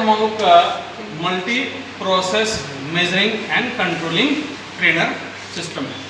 हम लोग का multi process measuring and controlling trainer system है।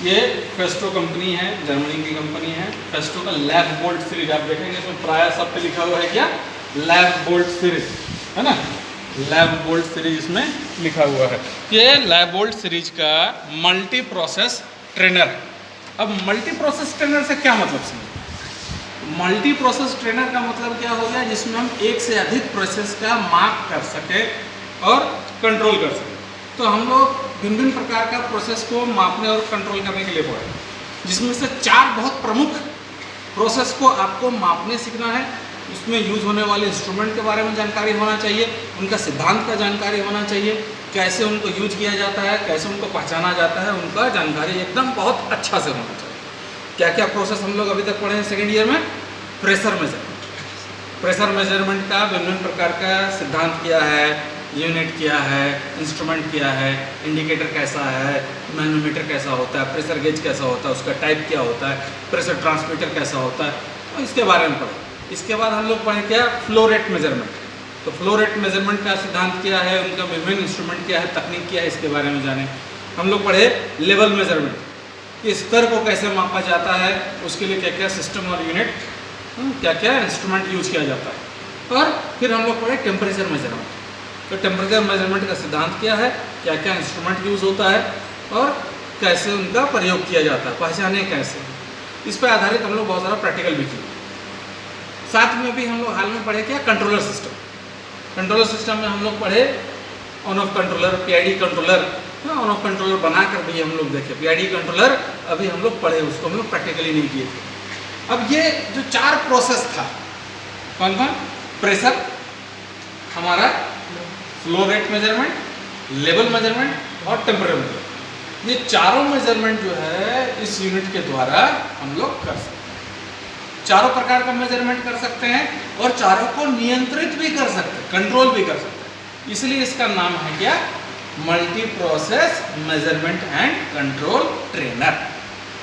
ये फेस्टो कंपनी है, जर्मनी की कंपनी है। फेस्टो का लैब बोल्ट सीरीज आप देखेंगे इसमें प्राय सब पे लिखा हुआ है क्या, लैब बोल्ट सीरीज, है ना। लैब बोल्ट सीरीज इसमें लिखा हुआ है। ये लैब बोल्ट सीरीज का मल्टी प्रोसेस ट्रेनर। अब मल्टी प्रोसेस ट्रेनर से क्या मतलब समझ, मल्टी प्रोसेस ट्रेनर का मतलब क्या हो गया, जिसमें हम एक से अधिक प्रोसेस का माप कर सके और कंट्रोल कर सके। तो हम लोग भिन्न भिन्न प्रकार का प्रोसेस को मापने और कंट्रोल करने के लिए पढ़े, जिसमें से 4 बहुत प्रमुख प्रोसेस को आपको मापने सीखना है। उसमें यूज़ होने वाले इंस्ट्रूमेंट के बारे में जानकारी होना चाहिए, उनका सिद्धांत का जानकारी होना चाहिए, कैसे उनको यूज किया जाता है, कैसे उनको पहचाना जाता है, उनका जानकारी एकदम बहुत अच्छा से होना चाहिए। क्या क्या प्रोसेस हम लोग अभी तक पढ़े हैं सेकेंड ईयर में, प्रेशर मेजरमेंट। प्रेशर मेजरमेंट का विभिन्न प्रकार का सिद्धांत क्या है, यूनिट क्या है, इंस्ट्रूमेंट क्या है, इंडिकेटर कैसा है, मैनोमीटर कैसा होता है, प्रेशर गेज कैसा होता है, उसका टाइप क्या होता है, प्रेशर ट्रांसमीटर कैसा होता है, तो इसके बारे में पढ़े। इसके बाद हम लोग पढ़े क्या, फ्लो रेट मेजरमेंट। तो फ्लो रेट मेजरमेंट का सिद्धांत क्या है, उनका विभिन्न इंस्ट्रूमेंट क्या है, तकनीक क्या है, इसके बारे में जाने। हम लोग पढ़े लेवल मेजरमेंट, कि स्तर को कैसे मापा जाता है, उसके लिए क्या क्या सिस्टम और यूनिट, क्या क्या इंस्ट्रूमेंट यूज किया जाता है। और फिर हम लोग पढ़े टेम्परेचर मेजरमेंट। तो टेम्परेचर मेजरमेंट का सिद्धांत क्या है, क्या क्या इंस्ट्रूमेंट यूज होता है और कैसे उनका प्रयोग किया जाता है, पहचाने कैसे। इस पर आधारित हम लोग बहुत सारा प्रैक्टिकल भी किए। साथ में भी हम लोग हाल में पढ़े क्या, कंट्रोलर सिस्टम। कंट्रोलर सिस्टम में हम लोग पढ़े on off controller, PID controller, on off controller बनाकर भी हम लोग देखे। पीआईडी कंट्रोलर अभी हम लोग पढ़े, उसको हम लोग प्रैक्टिकली नहीं किए थे। अब ये जो 4 प्रोसेस था, कौन कौन, प्रेशर, हमारा flow rate measurement, level measurement और टेम्परेचर मेजरमेंट, ये चारों मेजरमेंट जो है इस यूनिट के द्वारा हम लोग कर सकते हैं। चारों प्रकार का मेजरमेंट कर सकते हैं और चारों को नियंत्रित भी कर सकते हैं, कंट्रोल भी कर सकते हैं। इसलिए इसका नाम है क्या, multi process measurement and control trainer,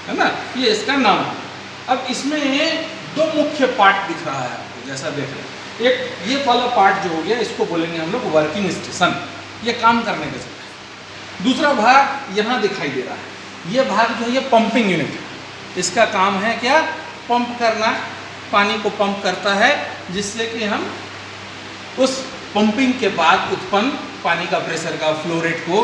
है ना, ये इसका नाम है। अब इसमें 2 मुख्य पार्ट दिख रहा है आपको, जैसा देख रहे हैं। एक ये वाला पार्ट जो हो गया, इसको बोलेंगे हम लोग वर्किंग स्टेशन, ये काम करने के जगह। दूसरा भाग यहाँ दिखाई दे रहा है, ये भाग जो है ये पंपिंग यूनिट है। इसका काम है क्या, पंप करना, पानी को पंप करता है, जिससे कि हम उस पंपिंग के बाद उत्पन्न पानी का प्रेशर का फ्लो रेट को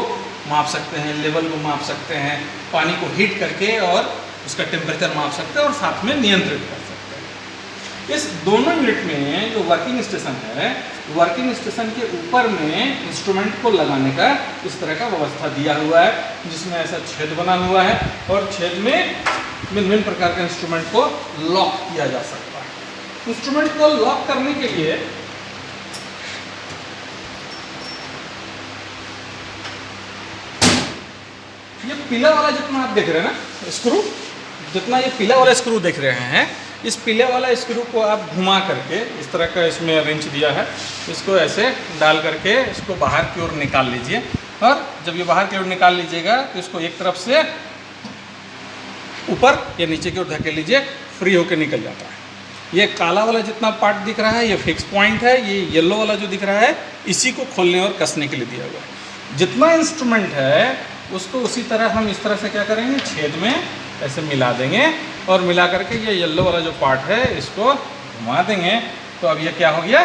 माप सकते हैं, लेवल को माप सकते हैं, पानी को हीट करके और उसका टेम्परेचर माप सकते हैं और साथ में नियंत्रित कर सकते हैं। इस दोनों यूनिट में जो वर्किंग स्टेशन है, वर्किंग स्टेशन के ऊपर में इंस्ट्रूमेंट को लगाने का इस तरह का व्यवस्था दिया हुआ है, जिसमें ऐसा छेद बना हुआ है और छेद में विभिन्न प्रकार के इंस्ट्रूमेंट को लॉक किया जा सकता है। इंस्ट्रूमेंट को लॉक करने के लिए ये पीला वाला जितना आप देख रहे हैं ना स्क्रू, जितना ये पीला वाला स्क्रू देख रहे हैं, इस पीले वाला स्क्रू को आप घुमा करके, इस तरह का इसमें रिंच दिया है, इसको ऐसे डाल करके इसको बाहर की ओर निकाल लीजिए। और जब ये बाहर की ओर निकाल लीजिएगा तो इसको एक तरफ से ऊपर या नीचे की ओर धकेल लीजिए, फ्री होकर निकल जाता है। ये काला वाला जितना पार्ट दिख रहा है ये फिक्स पॉइंट है, ये येलो वाला जो दिख रहा है इसी को खोलने और कसने के लिए दिया हुआ है। जितना इंस्ट्रूमेंट है उसको उसी तरह हम इस तरह से क्या करेंगे, छेद में ऐसे मिला देंगे और मिला करके ये येलो वाला जो पार्ट है इसको घुमा देंगे। तो अब ये क्या हो गया,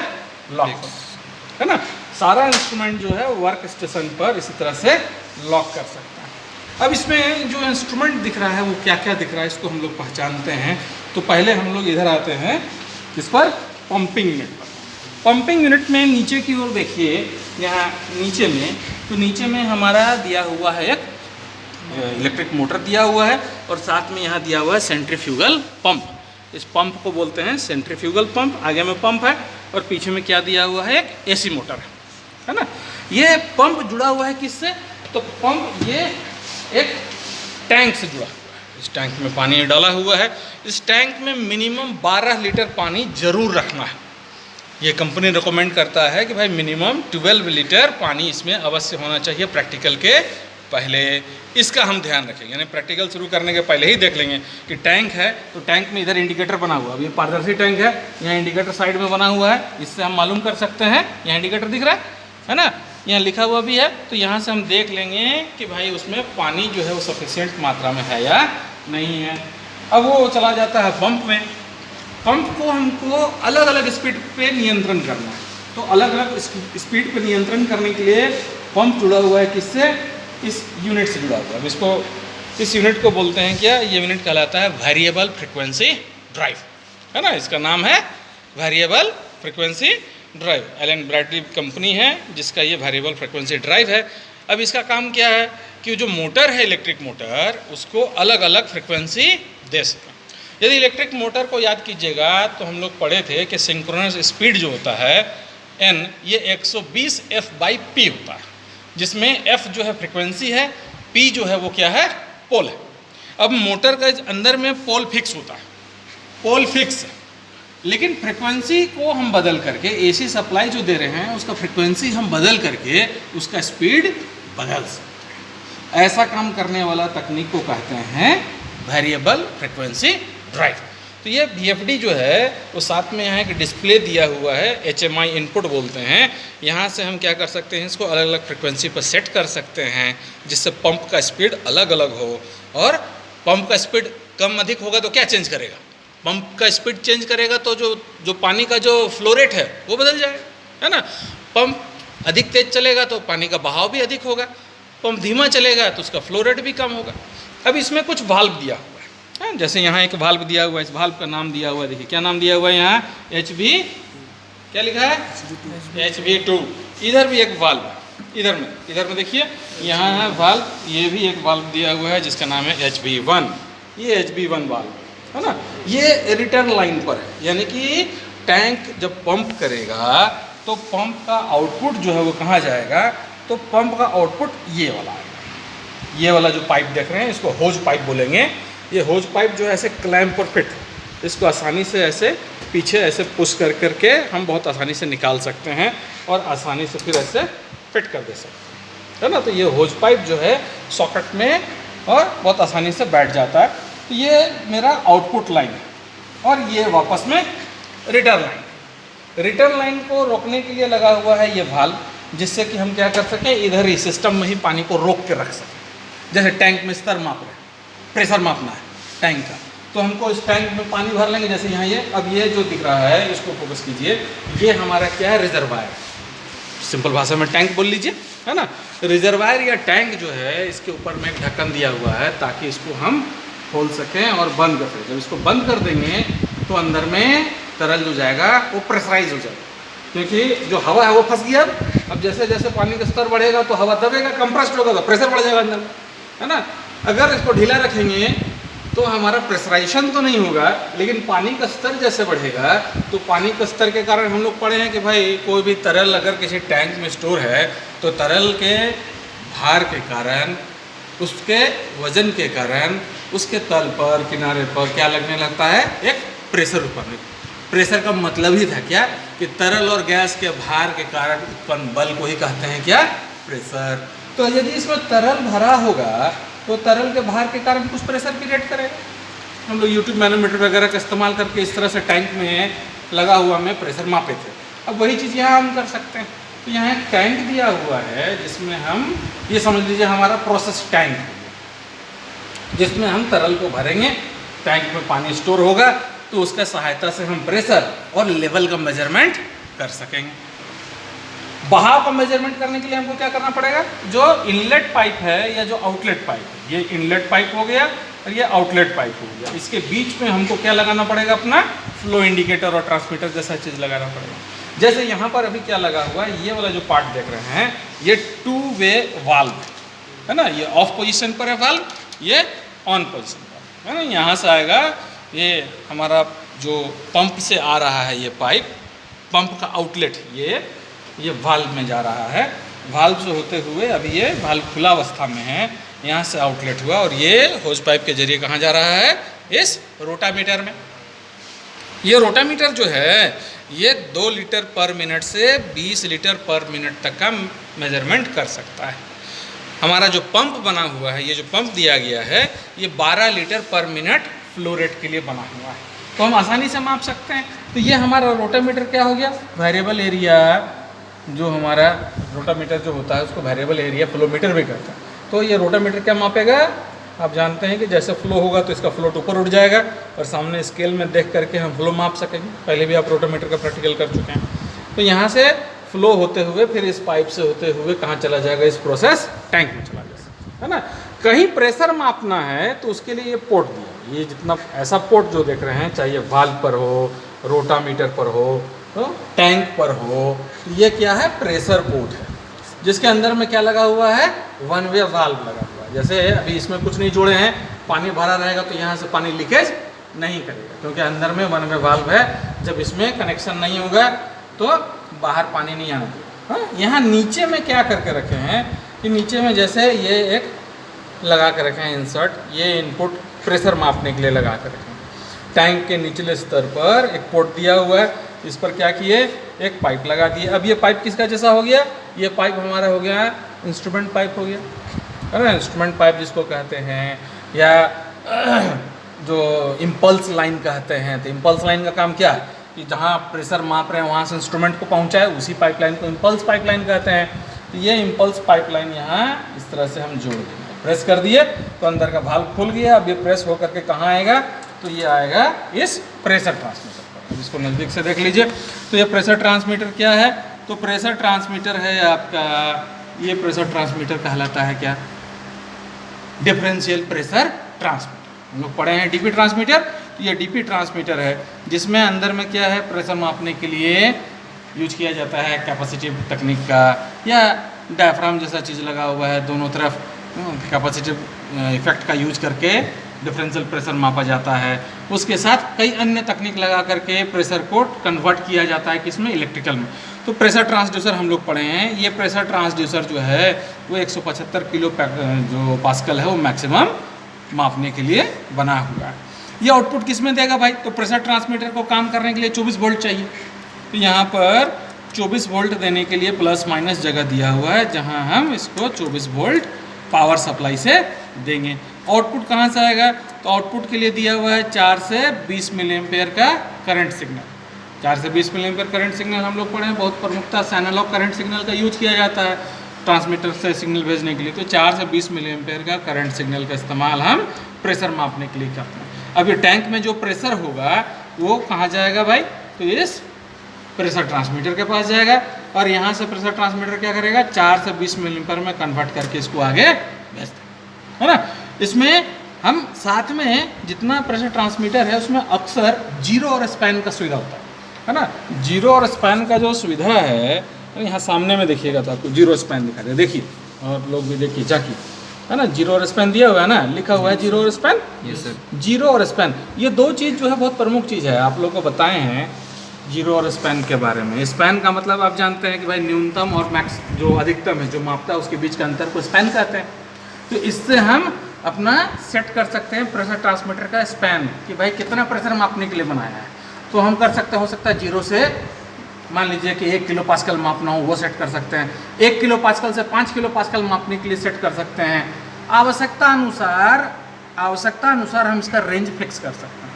लॉक, है ना। सारा इंस्ट्रूमेंट जो है वर्क स्टेशन पर इसी तरह से लॉक कर सकता है। अब इसमें जो इंस्ट्रूमेंट दिख रहा है वो क्या क्या दिख रहा है, इसको हम लोग पहचानते हैं। तो पहले हम लोग इधर आते हैं, किस पर, पंपिंग यूनिट पर। पंपिंग यूनिट में नीचे की ओर देखिए, यहाँ नीचे में, तो नीचे में हमारा दिया हुआ है एक इलेक्ट्रिक मोटर दिया हुआ है और साथ में यहाँ दिया हुआ है सेंट्रीफ्यूगल पंप। इस पंप को बोलते हैं सेंट्रीफ्यूगल पंप। आगे में पंप है और पीछे में क्या दिया हुआ है, एक एसी मोटर है ना। ये पंप जुड़ा हुआ है किससे, तो पंप ये एक टैंक से जुड़ा हुआ है। इस टैंक में पानी डाला हुआ है। इस टैंक में मिनिमम 12 लीटर पानी जरूर रखना है। ये कंपनी रिकमेंड करता है कि भाई मिनिमम 12 लीटर पानी इसमें अवश्य होना चाहिए प्रैक्टिकल के पहले इसका हम ध्यान रखेंगे, यानी प्रैक्टिकल शुरू करने के पहले ही देख लेंगे कि टैंक है तो टैंक में इधर इंडिकेटर बना हुआ है। अब ये पारदर्शी टैंक है, यहाँ इंडिकेटर साइड में बना हुआ है, इससे हम मालूम कर सकते हैं। यहाँ इंडिकेटर दिख रहा है ना, यहाँ लिखा हुआ भी है, तो यहाँ से हम देख लेंगे कि भाई उसमें पानी जो है वो सफिशिएंट मात्रा में है या नहीं है। अब वो चला जाता है पंप में। पंप को हमको अलग अलग स्पीड पे नियंत्रण करना है, तो अलग अलग स्पीड पे नियंत्रण करने के लिए पंप जुड़ा हुआ है किससे, इस यूनिट से जुड़ा हुआ है। अब इसको, इस यूनिट को बोलते हैं क्या, ये यूनिट कहलाता है वेरिएबल फ्रिक्वेंसी ड्राइव, है ना, इसका नाम है variable frequency drive. Allen Bradley company है जिसका ये वेरिएबल फ्रिक्वेंसी ड्राइव है। अब इसका काम क्या है कि जो मोटर है, इलेक्ट्रिक मोटर, उसको अलग अलग फ्रिक्वेंसी दे सकें। यदि इलेक्ट्रिक मोटर को याद कीजिएगा तो हम लोग पढ़े थे कि सिंक्रोनस स्पीड जो होता है n, ये 120 f/p होता है, जिसमें f जो है फ्रिक्वेंसी है, p जो है वो क्या है, पोल है। अब मोटर का अंदर में पोल फिक्स होता है, पोल फिक्स है, लेकिन फ्रिक्वेंसी को हम बदल करके, AC सप्लाई जो दे रहे हैं उसका फ्रिक्वेंसी हम बदल करके उसका स्पीड बदल सकते हैं। ऐसा काम करने वाला तकनीक को कहते हैं वेरिएबल फ्रिक्वेंसी ड्राइव। तो ये VFD जो है वो साथ में यहाँ एक डिस्प्ले दिया हुआ है, HMI इनपुट बोलते हैं। यहाँ से हम क्या कर सकते हैं, इसको अलग अलग फ्रिक्वेंसी पर सेट कर सकते हैं जिससे पंप का स्पीड अलग अलग हो। और पंप का स्पीड कम अधिक होगा तो क्या चेंज करेगा, पंप का स्पीड चेंज करेगा तो जो पानी का जो फ्लो रेट है वो बदल जाएगा, है ना। पंप अधिक तेज चलेगा तो पानी का बहाव भी अधिक होगा, पंप धीमा चलेगा तो उसका फ्लो रेट भी कम होगा। अब इसमें कुछ वाल्व दिया हुआ है, जैसे यहाँ एक वाल्व दिया हुआ है, इस वाल्व का नाम दिया हुआ है, देखिए क्या नाम दिया हुआ है यहाँ, HV, क्या लिखा है, HV2। इधर भी एक वाल्व है, इधर में देखिए यहाँ है वाल्व, ये भी एक वाल्व दिया हुआ है जिसका नाम है HV1। ये HV1 वाल्व है ना, ये रिटर्न लाइन पर है, यानी कि टैंक जब पंप करेगा तो पंप का आउटपुट जो है वो कहाँ जाएगा, तो पंप का आउटपुट ये वाला आएगा। ये वाला जो पाइप देख रहे हैं इसको होज पाइप बोलेंगे। ये होज पाइप जो है ऐसे क्लैंप पर फिट, इसको आसानी से ऐसे पीछे ऐसे पुश कर करके हम बहुत आसानी से निकाल सकते हैं और आसानी से फिर ऐसे फिट कर दे सकते हैं, है ना। तो ये होज पाइप जो है सॉकेट में और बहुत आसानी से बैठ जाता है। तो ये मेरा आउटपुट लाइन है और ये वापस में रिटर्न लाइन। रिटर्न लाइन को रोकने के लिए लगा हुआ है ये वाल्व, जिससे कि हम क्या कर सकें, इधर ही सिस्टम में ही पानी को रोक के रख सकें। जैसे टैंक में स्तर माप रहे हैं, प्रेशर मापना है टैंक का, तो हमको इस टैंक में पानी भर लेंगे, जैसे यहाँ ये, अब ये जो दिख रहा है इसको फोकस कीजिए, ये हमारा क्या है, रिजर्वायर। सिंपल भाषा में टैंक बोल लीजिए, है ना। रिजर्वायर या टैंक जो है इसके ऊपर में एक ढक्कन दिया हुआ है ताकि इसको हम खोल सकें और बंद कर सकें। जब इसको बंद कर देंगे तो अंदर में तरल जो जाएगा वो प्रेशराइज हो जाएगा, क्योंकि जो हवा है वो फंस गया। अब जैसे जैसे पानी का स्तर बढ़ेगा तो हवा दबेगा, कंप्रेस्ड होगा तो प्रेशर बढ़ जाएगा अंदर में, है ना। अगर इसको ढीला रखेंगे तो हमारा प्रेशराइजेशन तो नहीं होगा, लेकिन पानी का स्तर जैसे बढ़ेगा तो पानी का स्तर के कारण हम लोग पढ़े हैं कि भाई कोई भी तरल अगर किसी टैंक में स्टोर है तो तरल के भार के कारण, उसके वजन के कारण उसके तल पर, किनारे पर क्या लगने लगता है, एक प्रेशर उत्पन्न। प्रेशर का मतलब ही था क्या कि तरल और गैस के भार के कारण उत्पन्न बल को ही कहते हैं क्या, प्रेशर। तो यदि इसमें तरल भरा होगा तो तरल के भार के कारण कुछ प्रेशर क्रिएट करेगा। हम लोग यूट्यूब मैनोमीटर वगैरह का इस्तेमाल करके इस तरह से टैंक में लगा हुआ में प्रेशर मापे थे। अब वही चीज़ यहाँ हम कर सकते हैं। तो यहाँ एक टैंक दिया हुआ है जिसमें हम, ये समझ लीजिए हमारा प्रोसेस टैंक है, जिसमें हम तरल को भरेंगे, टैंक में पानी स्टोर होगा तो उसका सहायता से हम प्रेशर और लेवल का मेजरमेंट कर सकेंगे। बहाव का मेजरमेंट करने के लिए हमको क्या करना पड़ेगा, जो इनलेट पाइप है या जो आउटलेट पाइप है, ये इनलेट पाइप हो गया और ये आउटलेट पाइप हो गया, इसके बीच में हमको क्या लगाना पड़ेगा, अपना फ्लो इंडिकेटर और ट्रांसमीटर जैसा चीज़ लगाना पड़ेगा। जैसे यहाँ पर अभी क्या लगा हुआ है, ये वाला जो पार्ट देख रहे हैं ये 2 वे वाल्व है ना, ये ऑफ पोजीशन पर है वाल्व, ये ऑन पोजीशन पर है ना। यहाँ से आएगा ये हमारा जो पंप से आ रहा है ये पाइप, पंप का आउटलेट ये वाल्व में जा रहा है। वाल्व से होते हुए अभी ये वाल्व खुला अवस्था में है, यहाँ से आउटलेट हुआ और ये होज पाइप के जरिए कहाँ जा रहा है, इस रोटामीटर में। ये रोटामीटर जो है ये 2 लीटर पर मिनट से 20 लीटर पर मिनट तक का मेजरमेंट कर सकता है। हमारा जो पंप बना हुआ है, ये जो पंप दिया गया है, ये 12 लीटर पर मिनट फ्लो रेट के लिए बना हुआ है, तो हम आसानी से माप सकते हैं। तो ये हमारा रोटामीटर क्या हो गया, वेरिएबल एरिया, जो हमारा रोटामीटर जो होता है उसको वेरिएबल एरिया फ्लोमीटर भी कहता है। तो ये रोटामीटर क्या मापेगा, आप जानते हैं कि जैसे फ्लो होगा तो इसका फ्लोट ऊपर उठ जाएगा और सामने स्केल में देख करके हम फ्लो माप सकेंगे। पहले भी आप रोटामीटर का प्रैक्टिकल कर चुके हैं। तो यहाँ से फ्लो होते हुए फिर इस पाइप से होते हुए कहाँ चला जाएगा, इस प्रोसेस टैंक में चला जाएगा, है ना। कहीं प्रेशर मापना है तो उसके लिए ये पोर्ट दिया, ये जितना ऐसा पोर्ट जो देख रहे हैं, चाहे वाल्व पर हो, रोटामीटर पर हो, तो टैंक पर हो, तो ये क्या है, प्रेशर पोर्ट है, जिसके अंदर में क्या लगा हुआ है, वन वे वाल्व लगा हुआ है। जैसे अभी इसमें कुछ नहीं जोड़े हैं, पानी भरा रहेगा तो यहाँ से पानी लीकेज नहीं करेगा, क्योंकि अंदर में वन वे वाल्व है। जब इसमें कनेक्शन नहीं होगा तो बाहर पानी नहीं आना चाहिए। हाँ, यहाँ नीचे में क्या करके रखे हैं कि नीचे में जैसे ये एक लगा कर रखे हैं इंसर्ट, ये इनपुट प्रेशर मापने के लिए लगा कर रखे हैं। टैंक के निचले स्तर पर एक पोर्ट दिया हुआ है, इस पर क्या किए, एक पाइप लगा दिए। अब ये पाइप किसका जैसा हो गया, ये पाइप हमारा हो गया इंस्ट्रूमेंट पाइप हो गया, है ना। इंस्ट्रूमेंट पाइप जिसको कहते हैं, या जो इम्पल्स लाइन कहते हैं। तो इम्पल्स लाइन का काम क्या है कि जहाँ प्रेशर माप रहे हैं वहाँ से इंस्ट्रूमेंट को पहुँचाए, उसी पाइपलाइन को इम्पल्स पाइपलाइन कहते हैं। तो ये इम्पल्स पाइपलाइन यहाँ इस तरह से हम जोड़ देंगे, प्रेस कर दिए तो अंदर का वाल्व खुल गया। अब ये प्रेस होकर के कहाँ आएगा, तो ये आएगा इस प्रेशर ट्रांसमीटर पर। अब इसको नज़दीक से देख लीजिए। तो ये प्रेशर ट्रांसमीटर क्या है, तो प्रेशर ट्रांसमीटर है आपका, ये प्रेशर ट्रांसमीटर कहलाता है क्या, डिफरेंशियल प्रेशर ट्रांसमीटर। हम लोग पढ़े हैं डीपी ट्रांसमीटर, तो ये डीपी ट्रांसमीटर है जिसमें अंदर में क्या है, प्रेशर मापने के लिए यूज किया जाता है कैपेसिटिव तकनीक का, या डायफ्राम जैसा चीज़ लगा हुआ है दोनों तरफ, कैपेसिटिव इफेक्ट का यूज करके डिफरेंशियल प्रेशर मापा जाता है। उसके साथ कई अन्य तकनीक लगा करके प्रेशर को कन्वर्ट किया जाता है किसमें, इलेक्ट्रिकल में। तो प्रेशर ट्रांसड्यूसर हम लोग पढ़े हैं। ये प्रेशर ट्रांसड्यूसर जो है वो 175 किलो जो पास्कल है वो मैक्सिमम मापने के लिए बना हुआ है। ये आउटपुट किस में देगा भाई, तो प्रेशर ट्रांसमीटर को काम करने के लिए 24 वोल्ट चाहिए। तो यहाँ पर 24 वोल्ट देने के लिए प्लस माइनस जगह दिया हुआ है, जहाँ हम इसको 24 वोल्ट पावर सप्लाई से देंगे। आउटपुट कहाँ से आएगा, तो आउटपुट के लिए दिया हुआ है 4 से 20 मिली एम्पेयर का करंट सिग्नल। 4 से 20 मिली एम्पेयर करंट सिग्नल हम लोग पढ़े हैं, बहुत प्रमुखता से एनालॉग करंट सिग्नल का यूज किया जाता है ट्रांसमीटर से सिग्नल भेजने के लिए। तो 4 से 20 मिली एम्पेयर का करंट सिग्नल का इस्तेमाल हम प्रेशर मापने के लिए करते हैं। अब ये टैंक में जो प्रेशर होगा वो कहाँ जाएगा भाई, तो इस प्रेशर ट्रांसमीटर के पास जाएगा, और यहाँ से प्रेशर ट्रांसमीटर क्या करेगा, 4 से 20 मिली एम्पेयर में कन्वर्ट करके इसको आगे भेजता है ना। इसमें हम साथ में जितना प्रेशर ट्रांसमीटर है उसमें अक्सर जीरो और स्पैन का सुविधा होता है ना। जीरो और स्पैन का जो सुविधा है, यहाँ सामने में देखिएगा तो आपको जीरो स्पैन दिखा दे, देखिए, और लोग भी देखिए जाके, है ना, जीरो और स्पैन दिया हुआ है ना, लिखा हुआ है जीरो और स्पैन। Yes sir. जीरो और स्पैन, ये दो चीज़ जो है बहुत प्रमुख चीज़ है। आप लोग को बताए हैं जीरो और स्पैन के बारे में। स्पैन का मतलब आप जानते हैं कि भाई न्यूनतम और मैक्स जो अधिकतम है, जो मापता है उसके बीच का अंतर को स्पैन कहते हैं। तो इससे हम अपना सेट कर सकते हैं प्रेशर ट्रांसमीटर का स्पैन, कि भाई कितना प्रेशर मापने के लिए बनाया है। तो हम कर सकते, हो सकता है जीरो से मान लीजिए कि 1 किलो पास्कल मापना हो, वो सेट कर सकते हैं। 1 किलो पास्कल से 5 किलो पास्कल मापने के लिए सेट कर सकते हैं। आवश्यकता अनुसार हम इसका रेंज फिक्स कर सकते हैं।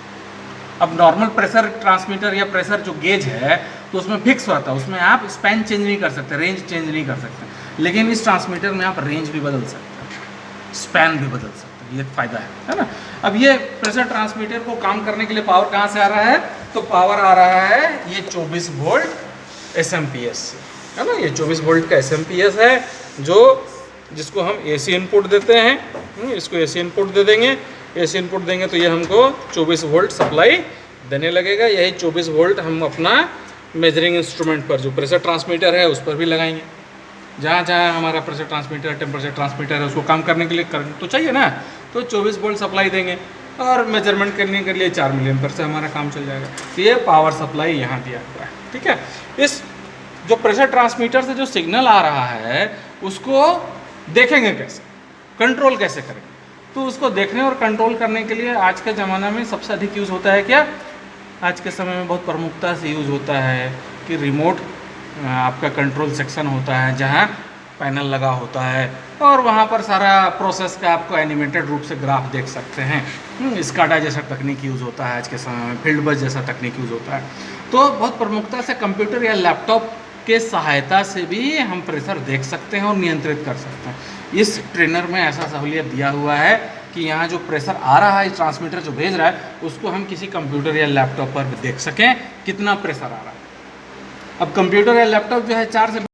अब नॉर्मल प्रेशर ट्रांसमीटर या प्रेशर जो गेज है तो उसमें फिक्स होता है, उसमें आप स्पैन चेंज नहीं कर सकते, रेंज चेंज नहीं कर सकते। लेकिन इस ट्रांसमीटर में आप रेंज भी बदल सकते हैं, स्पैन भी बदल सकते हैं, ये फ़ायदा है ना। अब ये प्रेशर ट्रांसमीटर को काम करने के लिए पावर कहाँ से आ रहा है, तो पावर आ रहा है ये 24 वोल्ट SMPS से, है ना। ये 24 वोल्ट का SMPS है जिसको हम AC इनपुट देते हैं। इसको AC इनपुट दे देंगे, AC इनपुट देंगे तो ये हमको 24 वोल्ट सप्लाई देने लगेगा। यही 24 वोल्ट हम अपना मेजरिंग इंस्ट्रूमेंट पर, जो प्रेशर ट्रांसमीटर है उस पर भी लगाएंगे। जहाँ जहाँ हमारा प्रेशर ट्रांसमीटर, टेम्परेचर ट्रांसमीटर है, उसको काम करने के लिए करंट तो चाहिए ना, तो 24 वोल्ट सप्लाई देंगे, और मेजरमेंट करने के लिए 4 मिली एम्पीयर से हमारा काम चल जाएगा। तो ये पावर सप्लाई यहाँ दिया हुआ है, ठीक है। इस जो प्रेशर ट्रांसमीटर से जो सिग्नल आ रहा है उसको देखेंगे कैसे, कंट्रोल कैसे करेंगे, तो उसको देखने और कंट्रोल करने के लिए आज के ज़माना में सबसे अधिक यूज़ होता है क्या, आज के समय में बहुत प्रमुखता से यूज़ होता है कि रिमोट आपका कंट्रोल सेक्शन होता है, जहाँ पैनल लगा होता है और वहाँ पर सारा प्रोसेस का आपको एनिमेटेड रूप से ग्राफ देख सकते हैं। स्काडा जैसा तकनीक यूज़ होता है आज के समय में, फील्ड बस जैसा तकनीक यूज़ होता है। तो बहुत प्रमुखता से कंप्यूटर या लैपटॉप के सहायता से भी हम प्रेशर देख सकते हैं और नियंत्रित कर सकते हैं। इस ट्रेनर में ऐसा सहूलियत दिया हुआ है कि यहाँ जो प्रेशर आ रहा है, ट्रांसमीटर जो भेज रहा है, उसको हम किसी कंप्यूटर या लैपटॉप पर देख सकें कितना प्रेशर आ रहा है। अब कंप्यूटर या लैपटॉप जो है 4 से